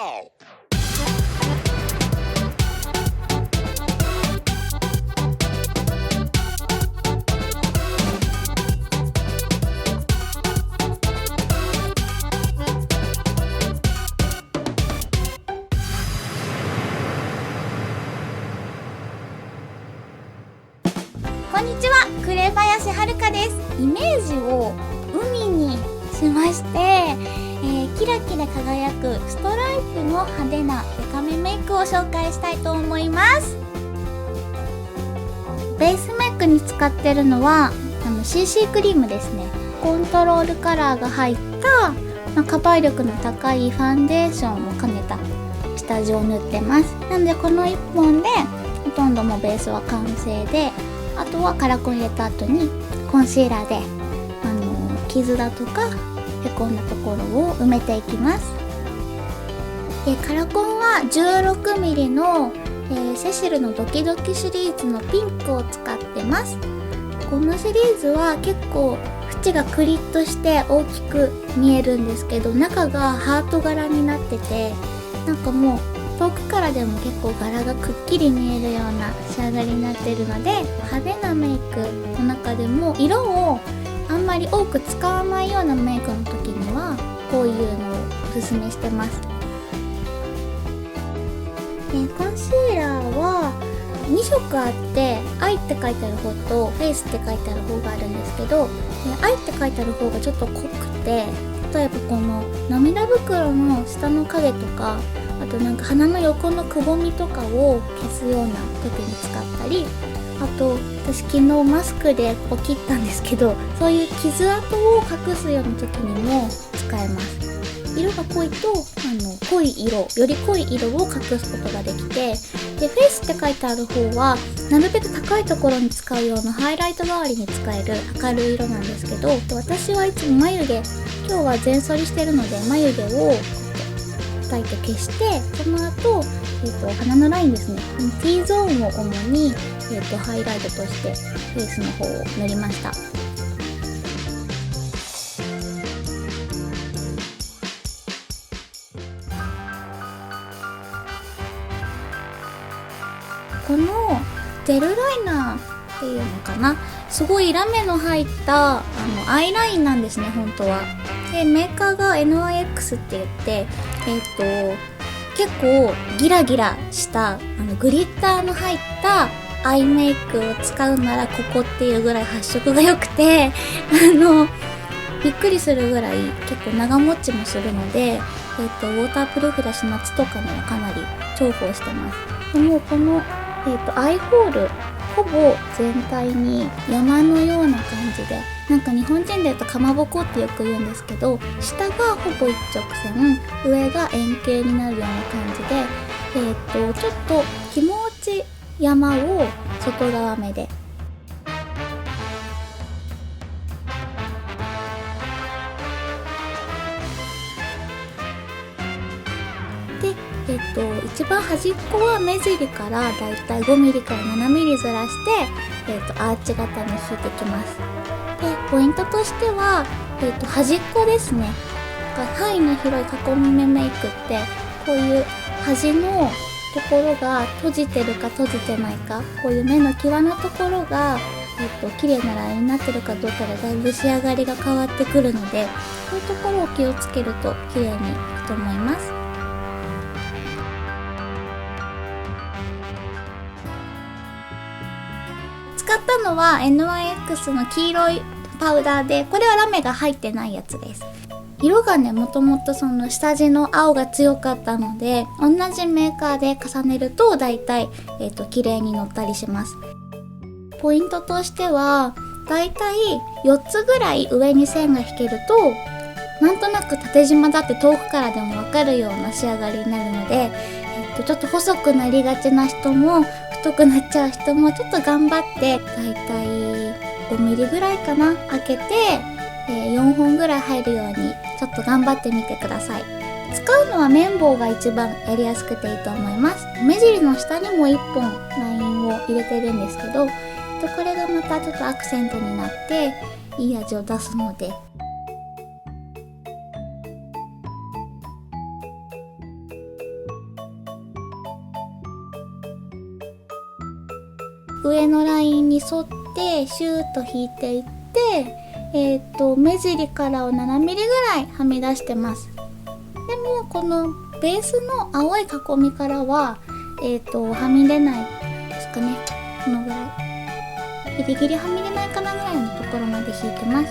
こんにちは、紅林遥です。イメージを海にしまして、キラキラ輝くストライプの派手なデカめメイクを紹介したいと思います。ベースメイクに使ってるのはCC クリームですね。コントロールカラーが入った、カバー力の高いファンデーションを兼ねた下地を塗ってます。なのでこの1本でほとんどもうベースは完成で、あとはカラコン入れた後にコンシーラーで傷だとかへこんだところを埋めていきます。カラコンは 16mm の、セシルのドキドキシリーズのピンクを使ってます。このシリーズは結構縁がクリッとして大きく見えるんですけど、中がハート柄になってて、なんかもう遠くからでも結構柄がくっきり見えるような仕上がりになってるので、派手なメイクの中でも色をあんまり多く使わないようなメイクの時にはこういうのをおすすめしてます。コンシーラーは2色あって、愛って書いてある方とフェイスって書いてある方があるんですけど、愛って書いてある方がちょっと濃くて、例えばこの涙袋の下の影とか、あとなんか鼻の横のくぼみとかを消すような時に使ったり、あと私昨日マスクでここ切ったんですけど、そういう傷跡を隠すような時にも使えます。色が濃いと濃い色、より濃い色を隠すことができて、でフェイスって書いてある方はなるべく高いところに使うようなハイライト代わりに使える明るい色なんですけど、私はいつも眉毛、今日は全剃りしてるので眉毛を描いて消して、その後、鼻のラインですね、T ゾーンを主に、ハイライトとしてフェイスの方を塗りました。このジェルライナーっていうのかな、すごいラメの入ったアイラインなんですね、本当は。でメーカーが NYX って言って、結構ギラギラしたグリッターの入ったアイメイクを使うならここっていうぐらい発色が良くてびっくりするぐらい結構長持ちもするので、ウォータープルーフだし夏とかにはかなり重宝してます。でもこの、アイホールほぼ全体に山のような感じで、なんか日本人で言うとかまぼこってよく言うんですけど、下がほぼ一直線、上が円形になるような感じで、ちょっと気持ち山を外側目で、一番端っこは目尻からだいたい 5mm から 7mm ずらして、アーチ型に引いてきます。でポイントとしては、端っこですね。範囲の広い囲み目メイクって、こういう端のところが閉じてるか閉じてないか、こういう目の際のところが、綺麗なラインになってるかどうかでだいぶ仕上がりが変わってくるので、こういうところを気をつけると綺麗にいくと思います。使ったのは NYX の黄色いパウダーで、これはラメが入ってないやつです。色がね、もともとその下地の青が強かったので、同じメーカーで重ねるとだいたい綺麗にのったりします。ポイントとしては、だいたい4つぐらい上に線が引けると、なんとなく縦縞だって遠くからでもわかるような仕上がりになるので、ちょっと細くなりがちな人も太くなっちゃう人もちょっと頑張って、だいたい5ミリぐらいかな、開けて、4本ぐらい入るようにちょっと頑張ってみてください。使うのは綿棒が一番やりやすくていいと思います。目尻の下にも1本ラインを入れてるんですけど、これがまたちょっとアクセントになっていい味を出すので、。。。。。。。。。。。。。。。。。。。。。。。。。。。。。。。。。。。。。。。。。。。。。。。。。。。。。。。。。。。。。。。。。。。。。。。。。。。。。。。。。。。。。。。。。。。。。。。。。。。。。。。。。。。。。。。。。。。。。。。。。。。。。。。。。上のラインに沿ってシューッと引いていって、目尻からを7ミリぐらいはみ出してます。でもこのベースの青い囲みからは、はみ出ないですかね。このぐらいギリギリはみ出ないかなぐらいのところまで引いてます。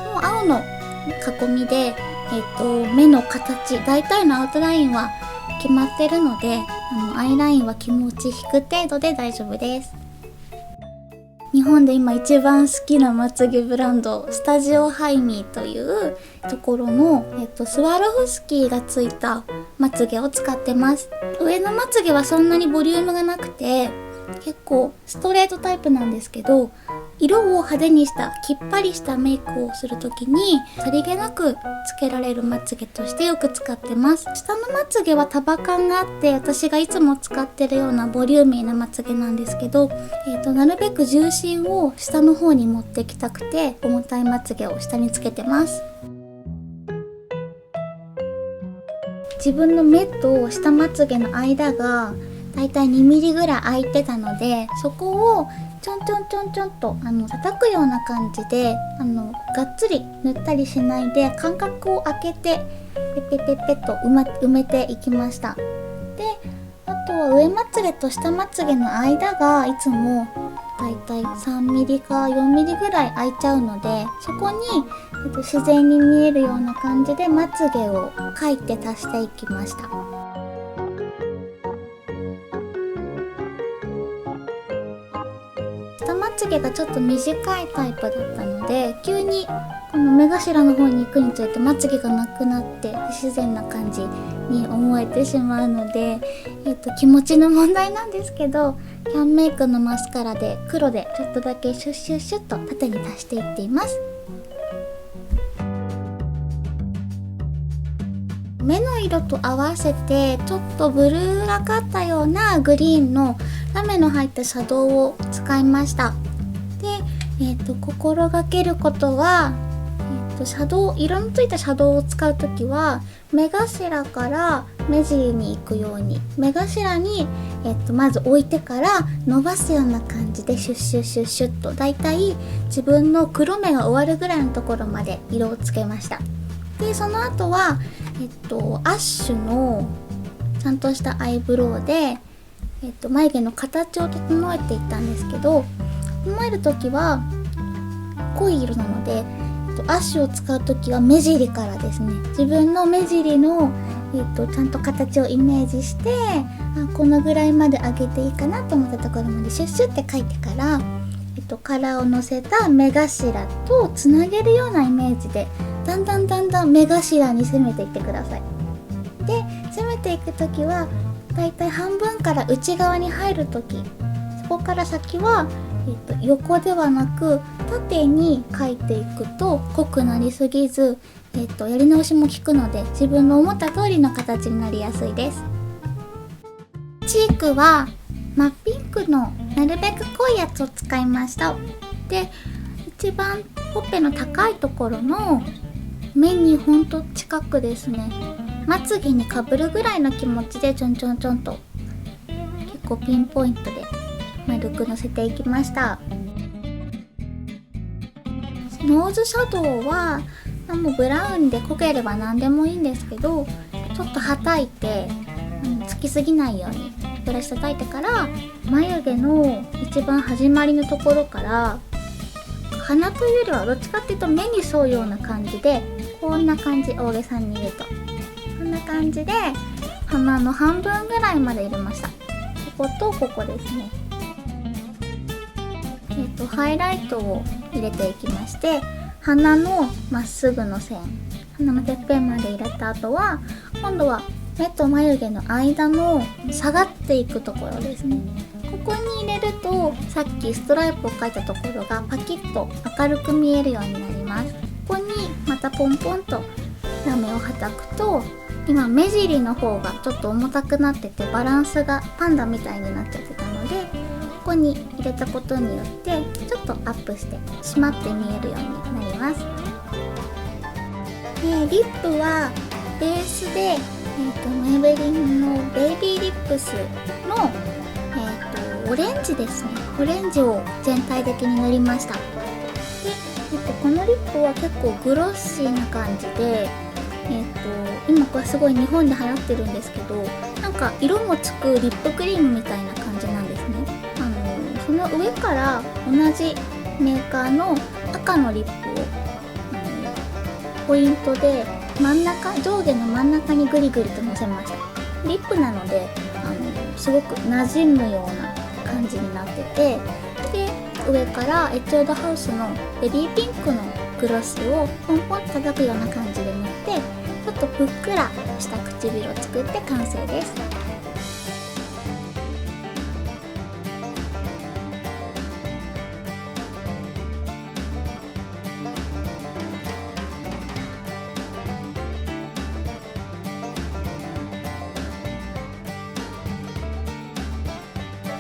もう青の囲みで、目の形、大体のアウトラインは決まってるので、アイラインは気持ち引く程度で大丈夫です。日本で今一番好きなまつげブランド、スタジオハイミーというところの、スワロフスキーがついたまつげを使ってます。上のまつげはそんなにボリュームがなくて結構ストレートタイプなんですけど、色を派手にしたきっぱりしたメイクをするときにさりげなくつけられるまつげとしてよく使ってます。下のまつげは束感があって私がいつも使ってるようなボリューミーなまつげなんですけど、なるべく重心を下の方に持ってきたくて重たいまつげを下につけてます。自分の目と下まつげの間がだいたい2ミリぐらい空いてたので、そこをちょんちょんちょんちょんと叩くような感じでがっつり塗ったりしないで間隔を空けてペペペペと埋めていきました。で、あとは上まつげと下まつげの間がいつもだいたい3ミリか4ミリぐらい空いちゃうので、そこに、自然に見えるような感じでまつげを描いて足していきました。下まつげがちょっと短いタイプだったので、急にこの目頭の方に行くにつれてまつげがなくなって不自然な感じに思えてしまうので、気持ちの問題なんですけど、キャンメイクのマスカラで黒でちょっとだけシュッシュッシュッと縦に足していっています。目の色と合わせてちょっとブルーがかったようなグリーンのラメの入ったシャドウを使いました。で、心がけることは、シャドウ、色のついたシャドウを使うときは目頭から目尻に行くように、目頭に、まず置いてから伸ばすような感じでシュッシュッシュッシュッと、だいたい自分の黒目が終わるぐらいのところまで色をつけました。で、その後は、アッシュのちゃんとしたアイブロウで、眉毛の形を整えていったんですけど、整えるときは濃い色なので、アッシュを使うときは目尻からですね、自分の目尻の、ちゃんと形をイメージして、このぐらいまで上げていいかなと思ったところまでシュッシュって描いてから、カラーをのせた目頭とつなげるようなイメージでだんだん目頭に攻めていってください。で、攻めていくときはだいたい半分から内側に入るとき、そこから先は、横ではなく縦に描いていくと濃くなりすぎず、やり直しも効くので自分の思った通りの形になりやすいです。チークは真っピンクのなるべく濃いやつを使いました。で、一番ほっぺの高いところの目にほんと近くですね、まつげにかぶるぐらいの気持ちでちょんちょんちょんと結構ピンポイントで丸くのせていきました。ノーズシャドウはもうブラウンで濃ければ何でもいいんですけど、ちょっとはたいて、つきすぎないようにブラシ叩いてから眉毛の一番始まりのところから鼻というよりはどっちかっていうと目に沿うような感じで、こんな感じ、大げさに言うとこんな感じで鼻の半分ぐらいまで入れました。こことここですね。ハイライトを入れていきまして、鼻のまっすぐの線、鼻のてっぺんまで入れた後は今度は目と眉毛の間の下がっていくところですね。ここに入れるとさっきストライプを描いたところがパキッと明るく見えるようになります。ここにまたポンポンとラメをはたくと、今目尻の方がちょっと重たくなっててバランスがパンダみたいになっちゃってたので、ここに入れたことによってちょっとアップして締まって見えるようになります。で、リップはベースで、メイベリンのベイビーリップスの、オレンジですね。オレンジを全体的に塗りました。で、このリップは結構グロッシーな感じで、今これすごい日本で流行ってるんですけど、なんか色もつくリップクリームみたいな感じなんですね。その上から同じメーカーの赤のリップを、ポイントで上下の真ん中にグリグリとのせました。リップなのですごく馴染むような感じになってて、で上からエチュードハウスのベビーピンクのグロスをポンポン叩くような感じで塗って、ちょっとふっくらした唇を作って完成です。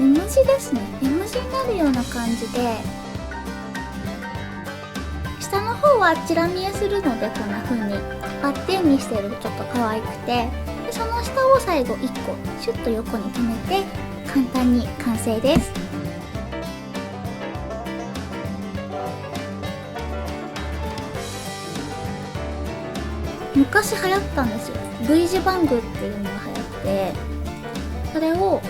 M 字ですね。M 字になるような感じで、下の方はチラ見えするので、こんな風にバッテンにしてるとちょっと可愛くて、でその下を最後1個シュッと横に留めて簡単に完成です。昔流行ったんですよ。V 字バングっていうのが流行って、それを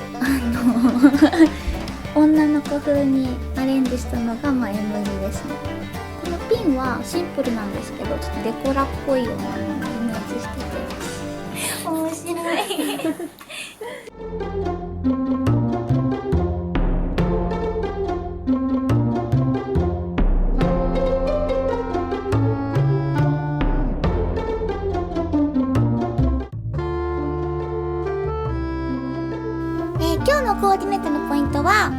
女の子風にアレンジしたのが、M 字ですね。このピンはシンプルなんですけど、ちょっとデコラっぽいようなものをイメージしてて面白い今日のコーディネートのポイントは、